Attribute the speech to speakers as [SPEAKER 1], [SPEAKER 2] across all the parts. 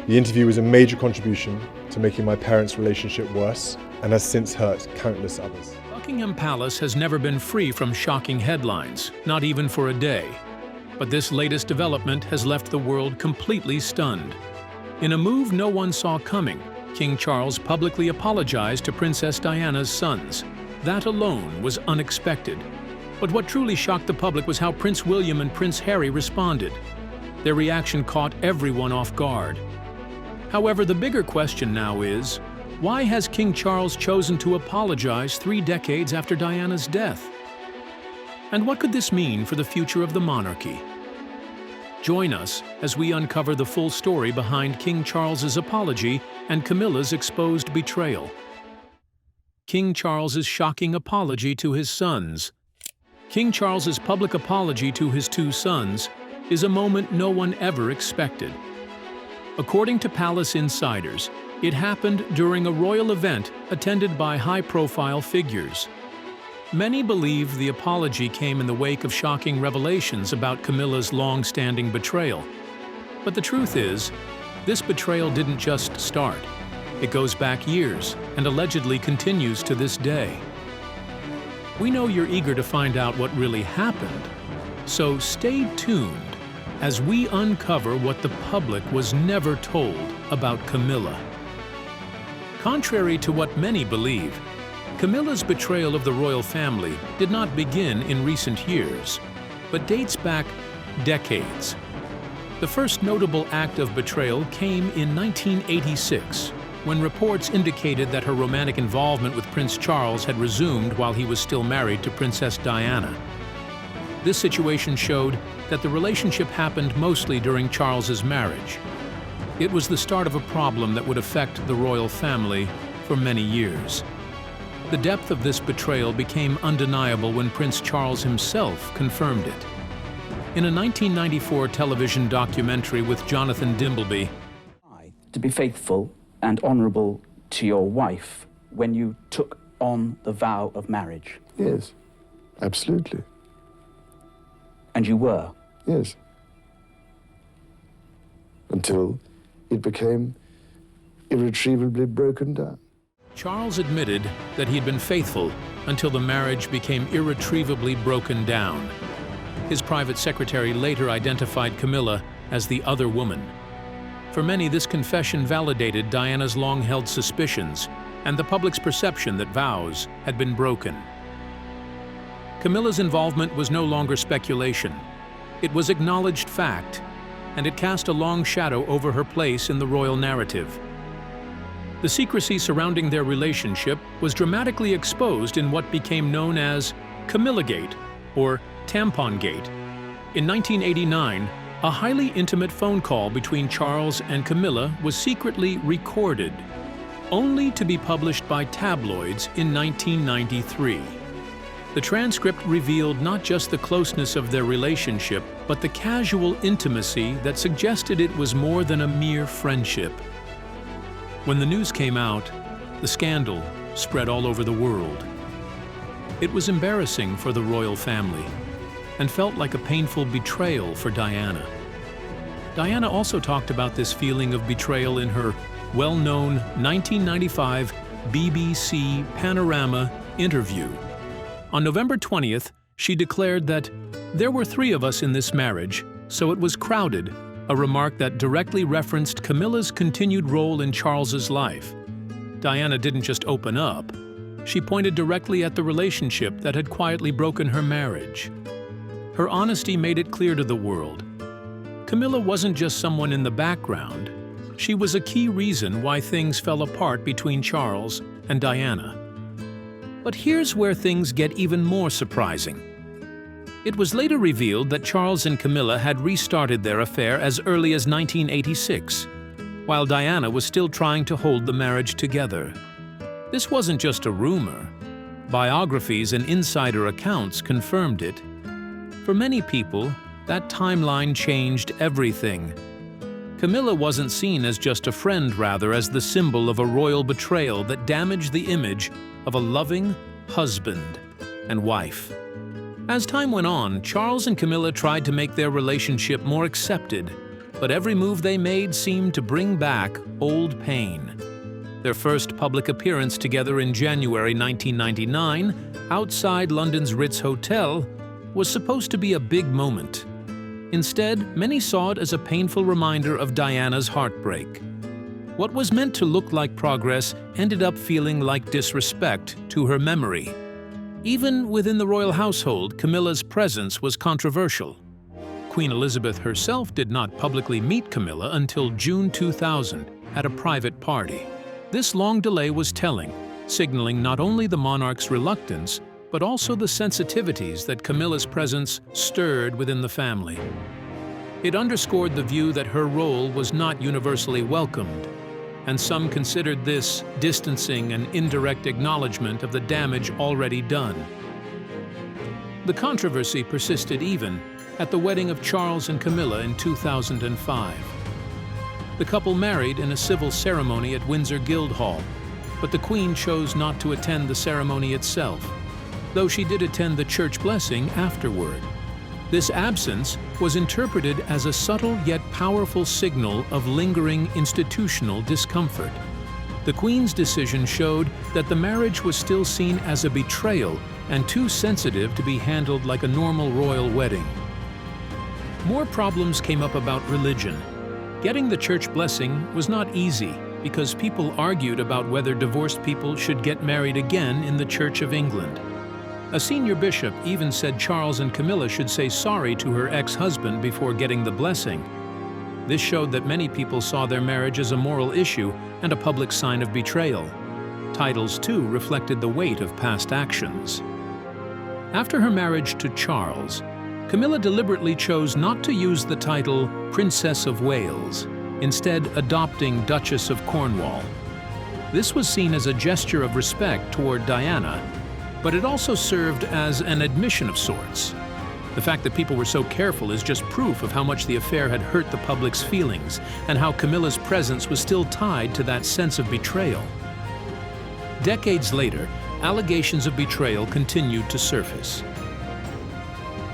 [SPEAKER 1] The interview was a major contribution to making my parents' relationship worse and has since hurt countless others.
[SPEAKER 2] Buckingham Palace has never been free from shocking headlines, not even for a day. But this latest development has left the world completely stunned. In a move no one saw coming, King Charles publicly apologized to Princess Diana's sons. That alone was unexpected. But what truly shocked the public was how Prince William and Prince Harry responded. Their reaction caught everyone off guard. However, the bigger question now is, why has King Charles chosen to apologize 3 decades after Diana's death? And what could this mean for the future of the monarchy? Join us as we uncover the full story behind King Charles's apology and Camilla's exposed betrayal. King Charles's shocking apology to his sons. King Charles's public apology to his 2 sons is a moment no one ever expected. According to palace insiders, it happened during a royal event attended by high-profile figures. Many believe the apology came in the wake of shocking revelations about Camilla's long-standing betrayal. But the truth is, this betrayal didn't just start. It goes back years and allegedly continues to this day. We know you're eager to find out what really happened, so stay tuned as we uncover what the public was never told about Camilla. Contrary to what many believe, Camilla's betrayal of the royal family did not begin in recent years, but dates back decades. The first notable act of betrayal came in 1986, when reports indicated that her romantic involvement with Prince Charles had resumed while he was still married to Princess Diana. This situation showed that the relationship happened mostly during Charles's marriage. It was the start of a problem that would affect the royal family for many years. The depth of this betrayal became undeniable when Prince Charles himself confirmed it. In a 1994 television documentary with Jonathan Dimbleby,
[SPEAKER 3] to be faithful and honourable to your wife when you took on the vow of marriage?
[SPEAKER 4] Yes, absolutely.
[SPEAKER 3] And you were?
[SPEAKER 4] Yes. Until it became irretrievably broken down.
[SPEAKER 2] Charles admitted that he had been faithful until the marriage became irretrievably broken down. His private secretary later identified Camilla as the other woman. For many, this confession validated Diana's long-held suspicions and the public's perception that vows had been broken. Camilla's involvement was no longer speculation. It was acknowledged fact, and it cast a long shadow over her place in the royal narrative. The secrecy surrounding their relationship was dramatically exposed in what became known as Camillagate or Tampongate. In 1989, a highly intimate phone call between Charles and Camilla was secretly recorded, only to be published by tabloids in 1993. The transcript revealed not just the closeness of their relationship, but the casual intimacy that suggested it was more than a mere friendship. When the news came out, the scandal spread all over the world. It was embarrassing for the royal family and felt like a painful betrayal for Diana. Diana also talked about this feeling of betrayal in her well-known 1995 BBC Panorama interview. On November 20th, she declared that there were 3 of us in this marriage, so it was crowded, a remark that directly referenced Camilla's continued role in Charles's life. Diana didn't just open up. She pointed directly at the relationship that had quietly broken her marriage. Her honesty made it clear to the world. Camilla wasn't just someone in the background. She was a key reason why things fell apart between Charles and Diana. But here's where things get even more surprising. It was later revealed that Charles and Camilla had restarted their affair as early as 1986, while Diana was still trying to hold the marriage together. This wasn't just a rumor. Biographies and insider accounts confirmed it. For many people, that timeline changed everything. Camilla wasn't seen as just a friend, rather as the symbol of a royal betrayal that damaged the image of a loving husband and wife. As time went on, Charles and Camilla tried to make their relationship more accepted, but every move they made seemed to bring back old pain. Their first public appearance together in January 1999, outside London's Ritz Hotel, was supposed to be a big moment. Instead, many saw it as a painful reminder of Diana's heartbreak. What was meant to look like progress ended up feeling like disrespect to her memory. Even within the royal household, Camilla's presence was controversial. Queen Elizabeth herself did not publicly meet Camilla until June 2000 at a private party. This long delay was telling, signaling not only the monarch's reluctance, but also the sensitivities that Camilla's presence stirred within the family. It underscored the view that her role was not universally welcomed, and some considered this distancing an indirect acknowledgement of the damage already done. The controversy persisted even at the wedding of Charles and Camilla in 2005. The couple married in a civil ceremony at Windsor Guildhall, but the Queen chose not to attend the ceremony itself, though she did attend the church blessing afterward. This absence was interpreted as a subtle yet powerful signal of lingering institutional discomfort. The Queen's decision showed that the marriage was still seen as a betrayal and too sensitive to be handled like a normal royal wedding. More problems came up about religion. Getting the church blessing was not easy because people argued about whether divorced people should get married again in the Church of England. A senior bishop even said Charles and Camilla should say sorry to her ex-husband before getting the blessing. This showed that many people saw their marriage as a moral issue and a public sign of betrayal. Titles, too, reflected the weight of past actions. After her marriage to Charles, Camilla deliberately chose not to use the title Princess of Wales, instead adopting Duchess of Cornwall. This was seen as a gesture of respect toward Diana, but it also served as an admission of sorts. The fact that people were so careful is just proof of how much the affair had hurt the public's feelings and how Camilla's presence was still tied to that sense of betrayal. Decades later, allegations of betrayal continued to surface.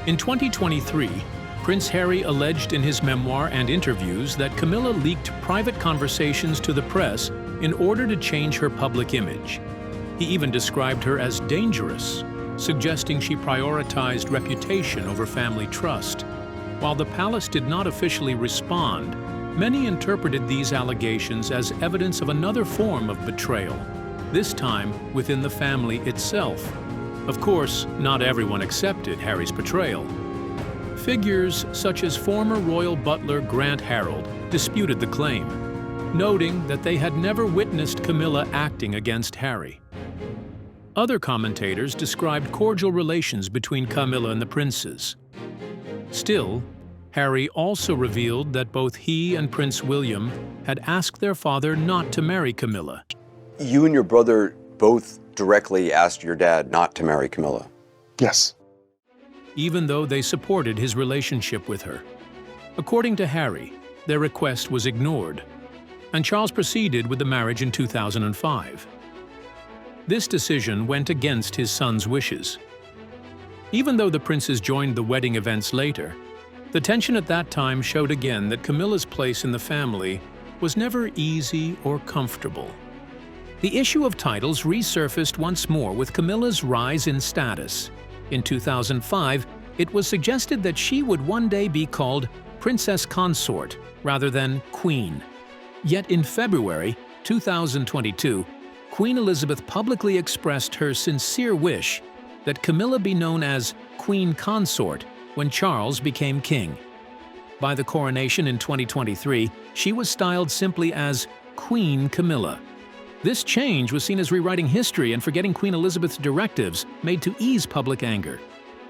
[SPEAKER 2] In 2023, Prince Harry alleged in his memoir and interviews that Camilla leaked private conversations to the press in order to change her public image. He even described her as dangerous, suggesting she prioritized reputation over family trust. While the palace did not officially respond, many interpreted these allegations as evidence of another form of betrayal, this time within the family itself. Of course, not everyone accepted Harry's portrayal. Figures such as former royal butler Grant Harold disputed the claim, noting that they had never witnessed Camilla acting against Harry. Other commentators described cordial relations between Camilla and the princes. Still, Harry also revealed that both he and Prince William had asked their father not to marry Camilla.
[SPEAKER 5] You and your brother both directly asked your dad not to marry Camilla.
[SPEAKER 4] Yes.
[SPEAKER 2] Even though they supported his relationship with her. According to Harry, their request was ignored, and Charles proceeded with the marriage in 2005. This decision went against his son's wishes. Even though the princes joined the wedding events later, the tension at that time showed again that Camilla's place in the family was never easy or comfortable. The issue of titles resurfaced once more with Camilla's rise in status. In 2005, it was suggested that she would one day be called Princess Consort rather than Queen. Yet in February 2022, Queen Elizabeth publicly expressed her sincere wish that Camilla be known as Queen Consort when Charles became king. By the coronation in 2023, she was styled simply as Queen Camilla. This change was seen as rewriting history and forgetting Queen Elizabeth's directives made to ease public anger.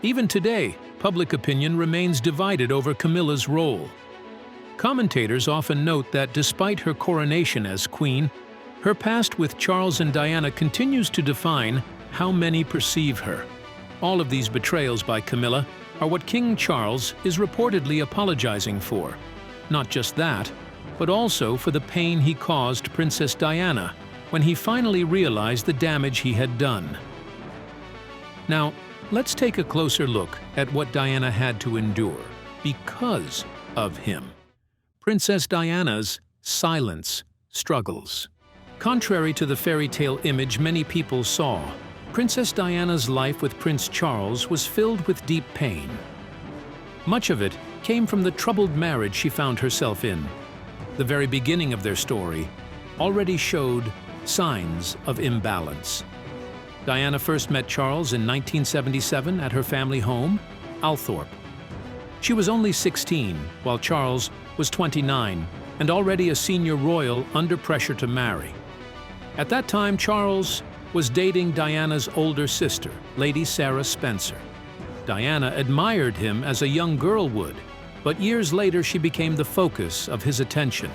[SPEAKER 2] Even today, public opinion remains divided over Camilla's role. Commentators often note that despite her coronation as queen, her past with Charles and Diana continues to define how many perceive her. All of these betrayals by Camilla are what King Charles is reportedly apologizing for. Not just that, but also for the pain he caused Princess Diana when he finally realized the damage he had done. Now, let's take a closer look at what Diana had to endure because of him. Princess Diana's silence struggles. Contrary to the fairy tale image many people saw, Princess Diana's life with Prince Charles was filled with deep pain. Much of it came from the troubled marriage she found herself in. The very beginning of their story already showed signs of imbalance. Diana first met Charles in 1977 at her family home, Althorp. She was only 16, while Charles was 29 and already a senior royal under pressure to marry. At that time, Charles was dating Diana's older sister, Lady Sarah Spencer. Diana admired him as a young girl would, but years later she became the focus of his attention.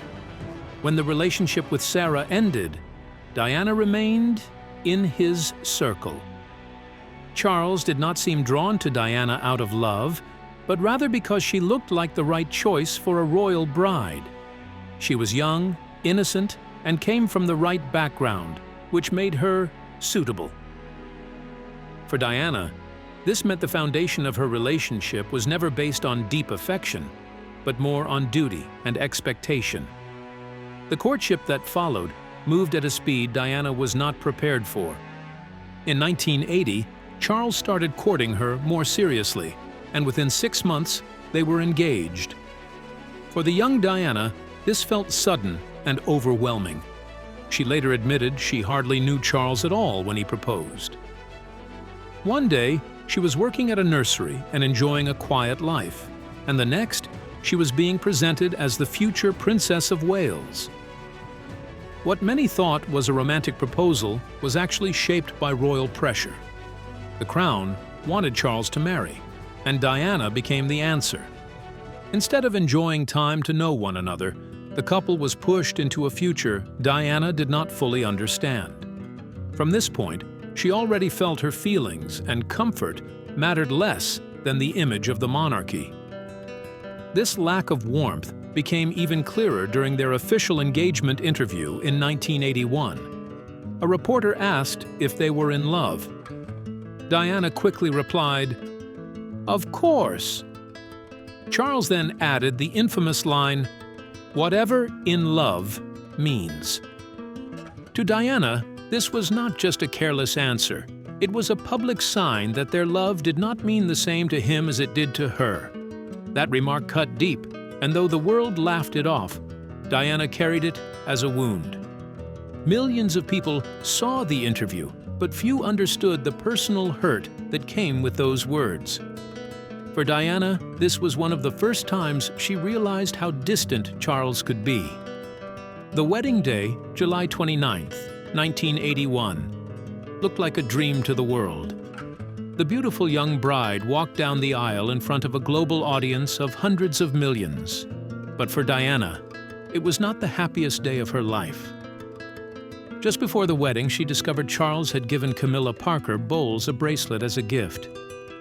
[SPEAKER 2] When the relationship with Sarah ended, Diana remained in his circle. Charles did not seem drawn to Diana out of love, but rather because she looked like the right choice for a royal bride. She was young, innocent, and came from the right background, which made her suitable. For Diana, this meant the foundation of her relationship was never based on deep affection, but more on duty and expectation. The courtship that followed moved at a speed Diana was not prepared for. In 1980, Charles started courting her more seriously, and within 6 months, they were engaged. For the young Diana, this felt sudden and overwhelming. She later admitted she hardly knew Charles at all when he proposed. One day, she was working at a nursery and enjoying a quiet life, and the next, she was being presented as the future Princess of Wales. What many thought was a romantic proposal was actually shaped by royal pressure. The Crown wanted Charles to marry, and Diana became the answer. Instead of enjoying time to know one another, the couple was pushed into a future Diana did not fully understand. From this point, she already felt her feelings and comfort mattered less than the image of the monarchy. This lack of warmth became even clearer during their official engagement interview in 1981. A reporter asked if they were in love. Diana quickly replied, "Of course." Charles then added the infamous line, "Whatever in love means." To Diana, this was not just a careless answer. It was a public sign that their love did not mean the same to him as it did to her. That remark cut deep, and though the world laughed it off, Diana carried it as a wound. Millions of people saw the interview, but few understood the personal hurt that came with those words. For Diana, this was one of the first times she realized how distant Charles could be. The wedding day, July 29, 1981, looked like a dream to the world. The beautiful young bride walked down the aisle in front of a global audience of hundreds of millions. But for Diana, it was not the happiest day of her life. Just before the wedding, she discovered Charles had given Camilla Parker Bowles a bracelet as a gift.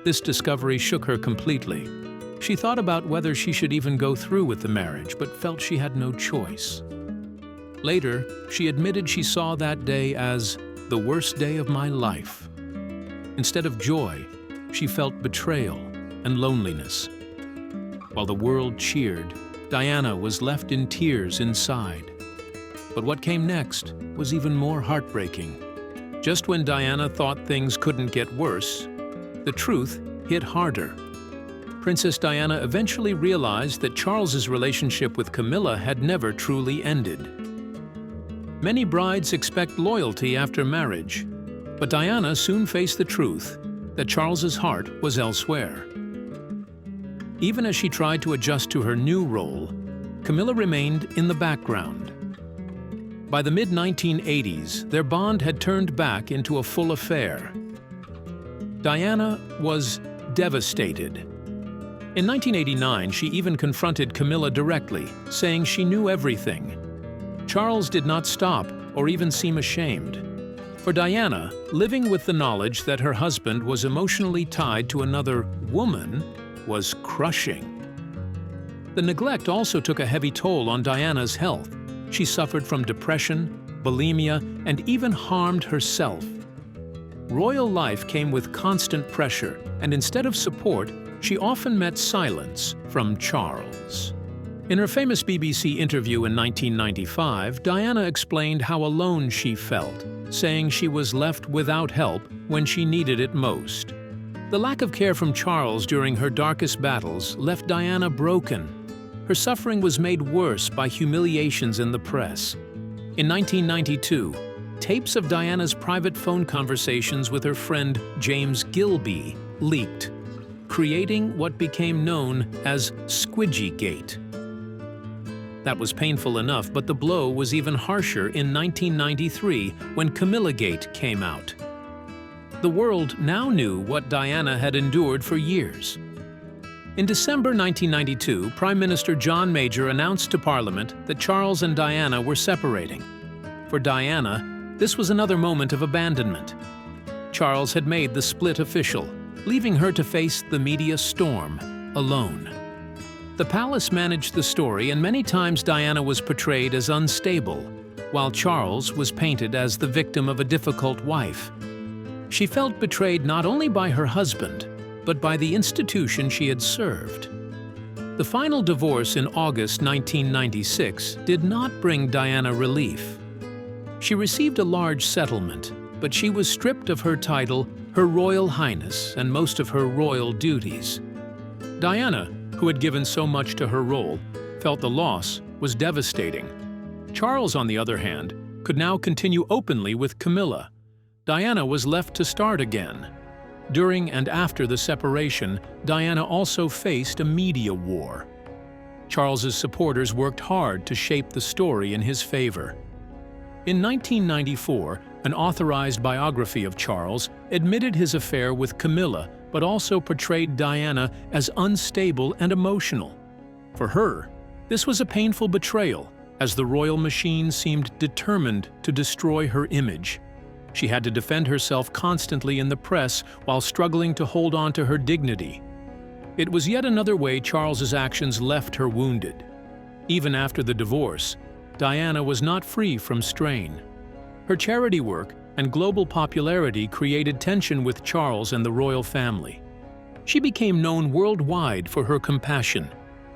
[SPEAKER 2] This discovery shook her completely. She thought about whether she should even go through with the marriage, but felt she had no choice. Later, she admitted she saw that day as the worst day of my life. Instead of joy, she felt betrayal and loneliness. While the world cheered, Diana was left in tears inside. But what came next was even more heartbreaking. Just when Diana thought things couldn't get worse, the truth hit harder. Princess Diana eventually realized that Charles's relationship with Camilla had never truly ended. Many brides expect loyalty after marriage, but Diana soon faced the truth that Charles's heart was elsewhere. Even as she tried to adjust to her new role, Camilla remained in the background. By the mid-1980s, their bond had turned back into a full affair. Diana was devastated. In 1989, she even confronted Camilla directly, saying she knew everything. Charles did not stop or even seem ashamed. For Diana, living with the knowledge that her husband was emotionally tied to another woman was crushing. The neglect also took a heavy toll on Diana's health. She suffered from depression, bulimia, and even harmed herself. Royal life came with constant pressure, and instead of support, she often met silence from Charles. In her famous BBC interview in 1995, Diana explained how alone she felt, saying she was left without help when she needed it most. The lack of care from Charles during her darkest battles left Diana broken. Her suffering was made worse by humiliations in the press. In 1992, tapes of Diana's private phone conversations with her friend James Gilby leaked, creating what became known as Squidgygate. That was painful enough, but the blow was even harsher in 1993 when Camilla-gate came out. The world now knew what Diana had endured for years. In December 1992, Prime Minister John Major announced to Parliament that Charles and Diana were separating. For Diana, this was another moment of abandonment. Charles had made the split official, leaving her to face the media storm alone. The palace managed the story, and many times Diana was portrayed as unstable, while Charles was painted as the victim of a difficult wife. She felt betrayed not only by her husband, but by the institution she had served. The final divorce in August 1996 did not bring Diana relief. She received a large settlement, but she was stripped of her title, Her Royal Highness, and most of her royal duties. Diana, who had given so much to her role, felt the loss was devastating. Charles, on the other hand, could now continue openly with Camilla. Diana was left to start again. During and after the separation, Diana also faced a media war. Charles's supporters worked hard to shape the story in his favor. In 1994, an authorized biography of Charles admitted his affair with Camilla, but also portrayed Diana as unstable and emotional. For her, this was a painful betrayal, as the royal machine seemed determined to destroy her image. She had to defend herself constantly in the press while struggling to hold on to her dignity. It was yet another way Charles's actions left her wounded. Even after the divorce, Diana was not free from strain. Her charity work and global popularity created tension with Charles and the royal family. She became known worldwide for her compassion,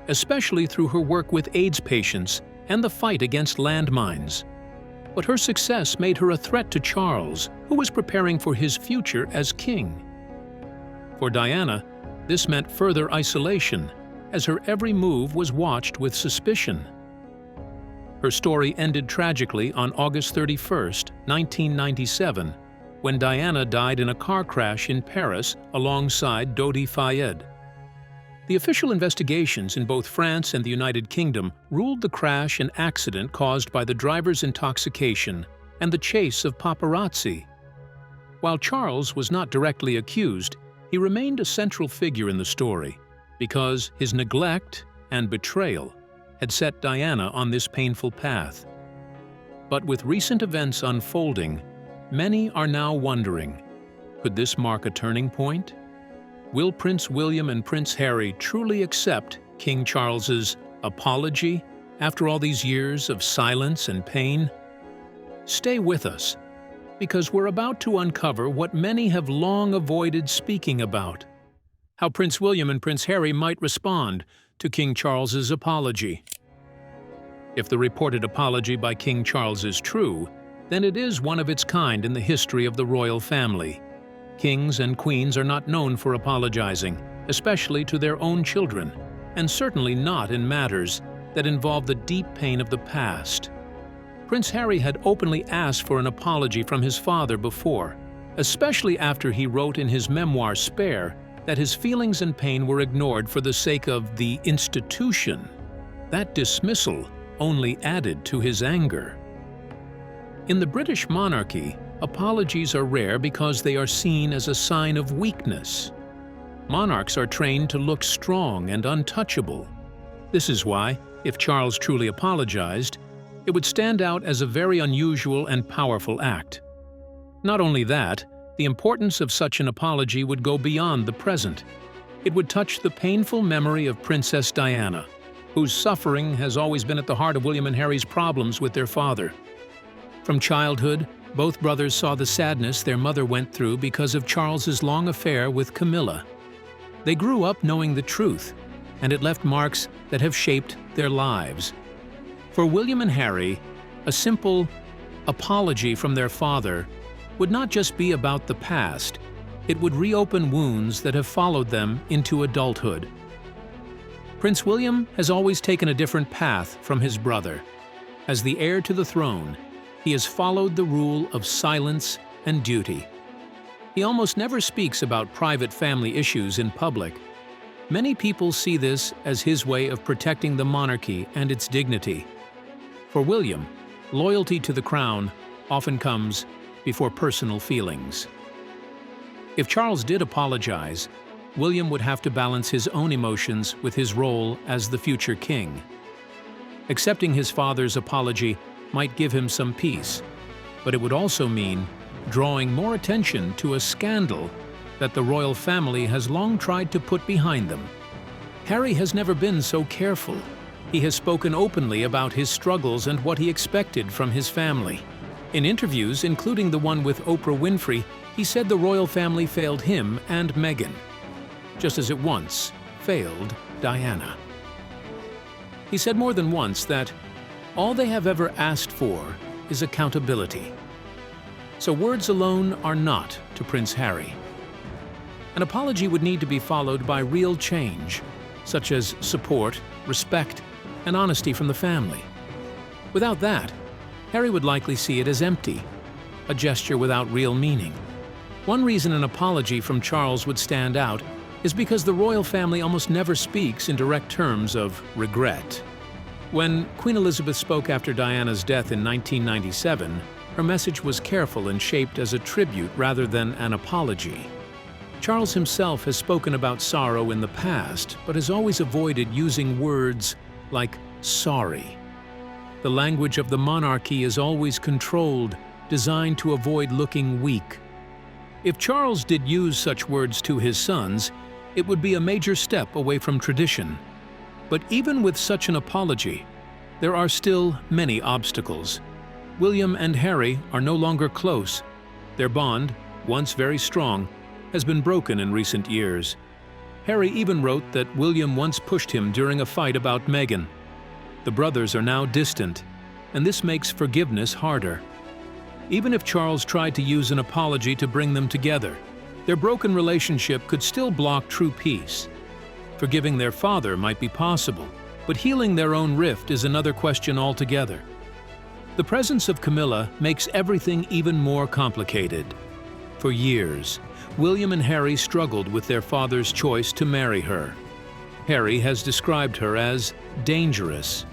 [SPEAKER 2] especially through her work with AIDS patients and the fight against landmines. But her success made her a threat to Charles, who was preparing for his future as king. For Diana, this meant further isolation, as her every move was watched with suspicion. Her story ended tragically on August 31, 1997, when Diana died in a car crash in Paris alongside Dodi Fayed. The official investigations in both France and the United Kingdom ruled the crash an accident caused by the driver's intoxication and the chase of paparazzi. While Charles was not directly accused, he remained a central figure in the story because his neglect and betrayal had set Diana on this painful path. But with recent events unfolding, many are now wondering, could this mark a turning point? Will Prince William and Prince Harry truly accept King Charles's apology after all these years of silence and pain? Stay with us, because we're about to uncover what many have long avoided speaking about: how Prince William and Prince Harry might respond to King Charles's apology. If the reported apology by King Charles is true, then it is one of its kind in the history of the royal family. Kings and queens are not known for apologizing, especially to their own children, and certainly not in matters that involve the deep pain of the past. Prince Harry had openly asked for an apology from his father before, especially after he wrote in his memoir Spare that his feelings and pain were ignored for the sake of the institution. That dismissal only added to his anger. In the British monarchy, apologies are rare because they are seen as a sign of weakness. Monarchs are trained to look strong and untouchable. This is why, if Charles truly apologized, it would stand out as a very unusual and powerful act. Not only that, the importance of such an apology would go beyond the present. It would touch the painful memory of Princess Diana, whose suffering has always been at the heart of William and Harry's problems with their father. From childhood, both brothers saw the sadness their mother went through because of Charles's long affair with Camilla. They grew up knowing the truth, and it left marks that have shaped their lives. For William and Harry, a simple apology from their father would not just be about the past, it would reopen wounds that have followed them into adulthood. Prince William has always taken a different path from his brother. As the heir to the throne, he has followed the rule of silence and duty. He almost never speaks about private family issues in public. Many people see this as his way of protecting the monarchy and its dignity. For William, loyalty to the crown often comes before personal feelings. If Charles did apologize, William would have to balance his own emotions with his role as the future king. Accepting his father's apology might give him some peace, but it would also mean drawing more attention to a scandal that the royal family has long tried to put behind them. Harry has never been so careful. He has spoken openly about his struggles and what he expected from his family. In interviews, including the one with Oprah Winfrey, he said the royal family failed him and Meghan, just as it once failed Diana. He said more than once that all they have ever asked for is accountability. So words alone are not to Prince Harry. An apology would need to be followed by real change, such as support, respect, and honesty from the family. Without that, Harry would likely see it as empty, a gesture without real meaning. One reason an apology from Charles would stand out is because the royal family almost never speaks in direct terms of regret. When Queen Elizabeth spoke after Diana's death in 1997, her message was careful and shaped as a tribute rather than an apology. Charles himself has spoken about sorrow in the past, but has always avoided using words like sorry. The language of the monarchy is always controlled, designed to avoid looking weak. If Charles did use such words to his sons, it would be a major step away from tradition. But even with such an apology, there are still many obstacles. William and Harry are no longer close. Their bond, once very strong, has been broken in recent years. Harry even wrote that William once pushed him during a fight about Meghan. The brothers are now distant, and this makes forgiveness harder. Even if Charles tried to use an apology to bring them together, their broken relationship could still block true peace. Forgiving their father might be possible, but healing their own rift is another question altogether. The presence of Camilla makes everything even more complicated. For years, William and Harry struggled with their father's choice to marry her. Harry has described her as dangerous,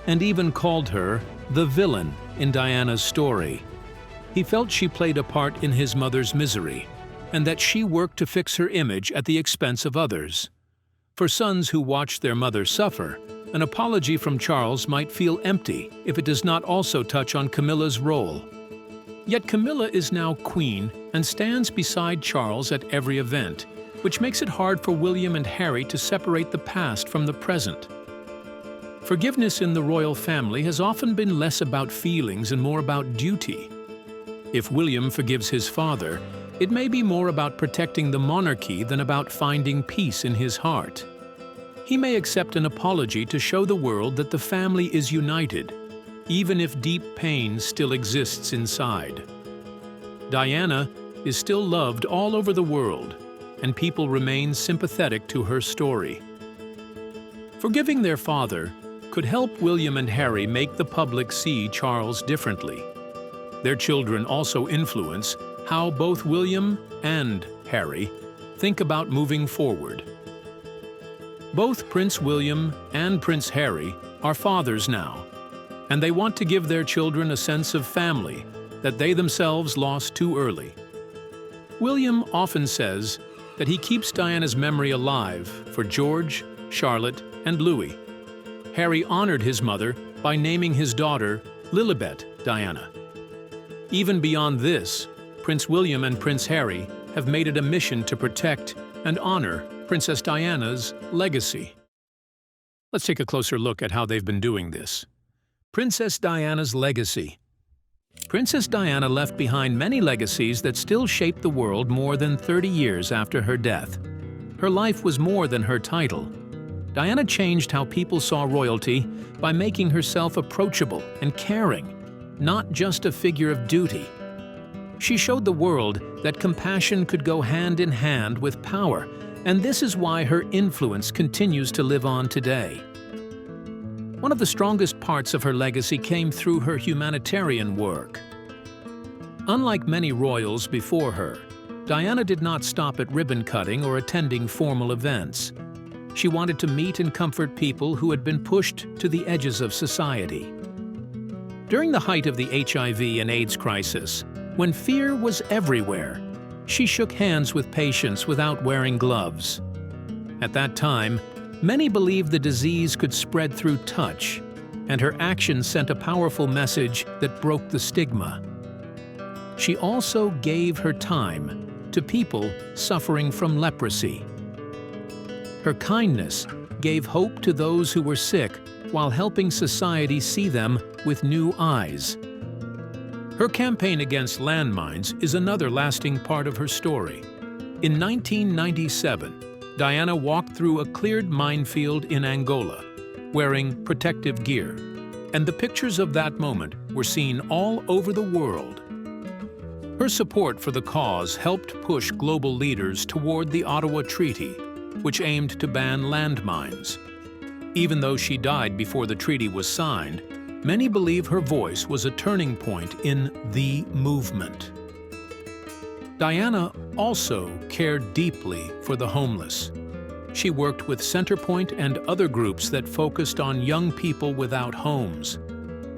[SPEAKER 2] and even called her the villain in Diana's story. He felt she played a part in his mother's misery, and that she worked to fix her image at the expense of others. For sons who watched their mother suffer, an apology from Charles might feel empty if it does not also touch on Camilla's role. Yet Camilla is now queen and stands beside Charles at every event, which makes it hard for William and Harry to separate the past from the present. Forgiveness in the royal family has often been less about feelings and more about duty. If William forgives his father, it may be more about protecting the monarchy than about finding peace in his heart. He may accept an apology to show the world that the family is united, even if deep pain still exists inside. Diana is still loved all over the world, and people remain sympathetic to her story. Forgiving their father could help William and Harry make the public see Charles differently. Their children also influence how both William and Harry think about moving forward. Both Prince William and Prince Harry are fathers now, and they want to give their children a sense of family that they themselves lost too early. William often says that he keeps Diana's memory alive for George, Charlotte, and Louis. Harry honored his mother by naming his daughter Lilibet Diana. Even beyond this, Prince William and Prince Harry have made it a mission to protect and honor Princess Diana's legacy. Let's take a closer look at how they've been doing this. Princess Diana's legacy. Princess Diana left behind many legacies that still shape the world more than 30 years after her death. Her life was more than her title. Diana changed how people saw royalty by making herself approachable and caring, not just a figure of duty. She showed the world that compassion could go hand in hand with power, and this is why her influence continues to live on today. One of the strongest parts of her legacy came through her humanitarian work. Unlike many royals before her, Diana did not stop at ribbon cutting or attending formal events. She wanted to meet and comfort people who had been pushed to the edges of society. During the height of the HIV and AIDS crisis, when fear was everywhere, she shook hands with patients without wearing gloves. At that time, many believed the disease could spread through touch, and her actions sent a powerful message that broke the stigma. She also gave her time to people suffering from leprosy. Her kindness gave hope to those who were sick while helping society see them with new eyes. Her campaign against landmines is another lasting part of her story. In 1997, Diana walked through a cleared minefield in Angola, wearing protective gear, and the pictures of that moment were seen all over the world. Her support for the cause helped push global leaders toward the Ottawa Treaty, which aimed to ban landmines. Even though she died before the treaty was signed, many believe her voice was a turning point in the movement. Diana also cared deeply for the homeless. She worked with Centrepoint and other groups that focused on young people without homes.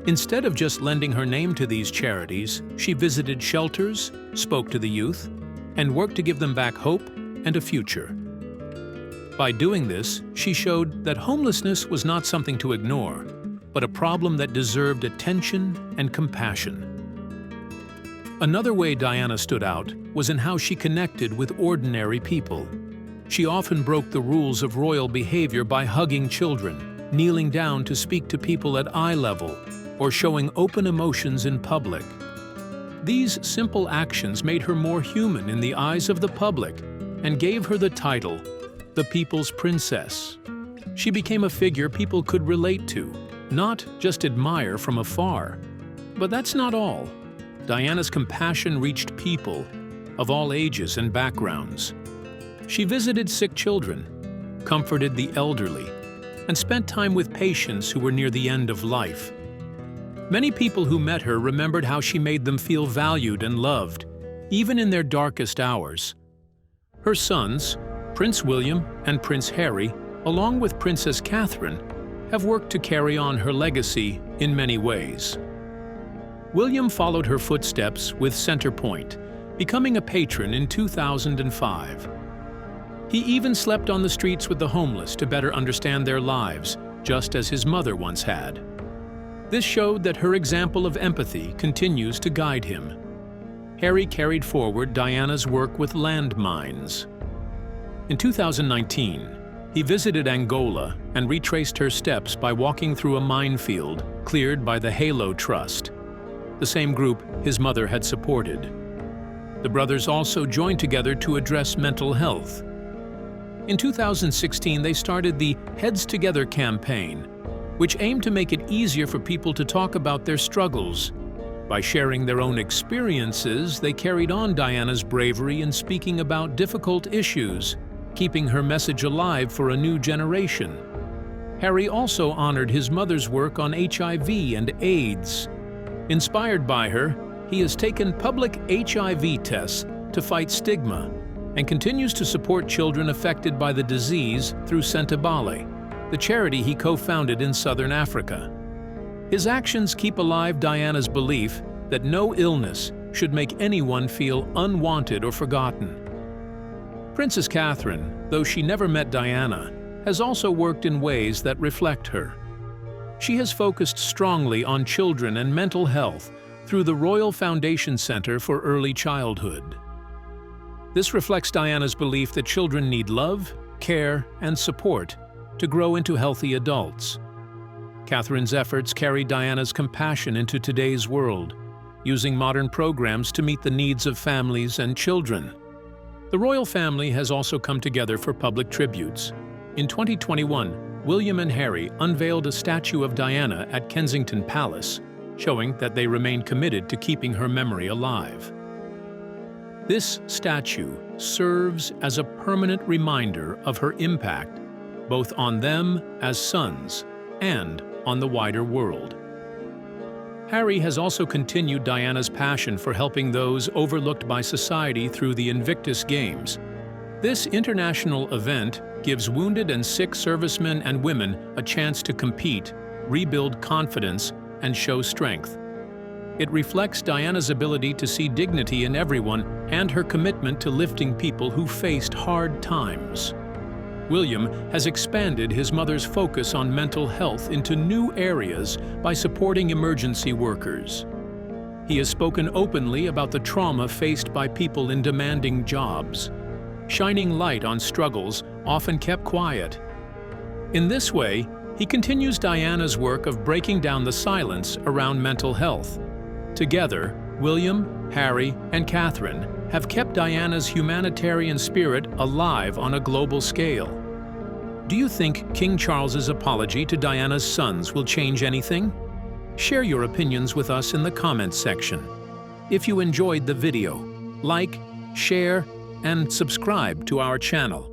[SPEAKER 2] Instead of just lending her name to these charities, she visited shelters, spoke to the youth, and worked to give them back hope and a future. By doing this, she showed that homelessness was not something to ignore, but a problem that deserved attention and compassion. Another way Diana stood out was in how she connected with ordinary people. She often broke the rules of royal behavior by hugging children, kneeling down to speak to people at eye level, or showing open emotions in public. These simple actions made her more human in the eyes of the public and gave her the title, the People's Princess. She became a figure people could relate to, not just admire from afar. But that's not all. Diana's compassion reached people of all ages and backgrounds. She visited sick children, comforted the elderly, and spent time with patients who were near the end of life. Many people who met her remembered how she made them feel valued and loved, even in their darkest hours. Her sons, Prince William and Prince Harry, along with Princess Catherine, have worked to carry on her legacy in many ways. William followed her footsteps with Centrepoint, becoming a patron in 2005. He even slept on the streets with the homeless to better understand their lives, just as his mother once had. This showed that her example of empathy continues to guide him. Harry carried forward Diana's work with landmines. In 2019, he visited Angola and retraced her steps by walking through a minefield cleared by the Halo Trust, the same group his mother had supported. The brothers also joined together to address mental health. In 2016, they started the Heads Together campaign, which aimed to make it easier for people to talk about their struggles. By sharing their own experiences, they carried on Diana's bravery in speaking about difficult issues, keeping her message alive for a new generation. Harry also honored his mother's work on HIV and AIDS. Inspired by her, he has taken public HIV tests to fight stigma and continues to support children affected by the disease through Sentabale, the charity he co-founded in Southern Africa. His actions keep alive Diana's belief that no illness should make anyone feel unwanted or forgotten. Princess Catherine, though she never met Diana, has also worked in ways that reflect her. She has focused strongly on children and mental health through the Royal Foundation Center for Early Childhood. This reflects Diana's belief that children need love, care, and support to grow into healthy adults. Catherine's efforts carry Diana's compassion into today's world, using modern programs to meet the needs of families and children. The royal family has also come together for public tributes. In 2021, William and Harry unveiled a statue of Diana at Kensington Palace, showing that they remain committed to keeping her memory alive. This statue serves as a permanent reminder of her impact, both on them as sons and on the wider world. Harry has also continued Diana's passion for helping those overlooked by society through the Invictus Games. This international event gives wounded and sick servicemen and women a chance to compete, rebuild confidence, and show strength. It reflects Diana's ability to see dignity in everyone and her commitment to lifting people who faced hard times. William has expanded his mother's focus on mental health into new areas by supporting emergency workers. He has spoken openly about the trauma faced by people in demanding jobs, shining light on struggles often kept quiet. In this way, he continues Diana's work of breaking down the silence around mental health. Together, William, Harry, and Catherine have kept Diana's humanitarian spirit alive on a global scale. Do you think King Charles's apology to Diana's sons will change anything? Share your opinions with us in the comments section. If you enjoyed the video, like, share, and subscribe to our channel.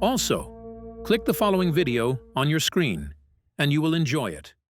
[SPEAKER 2] Also, click the following video on your screen, and you will enjoy it.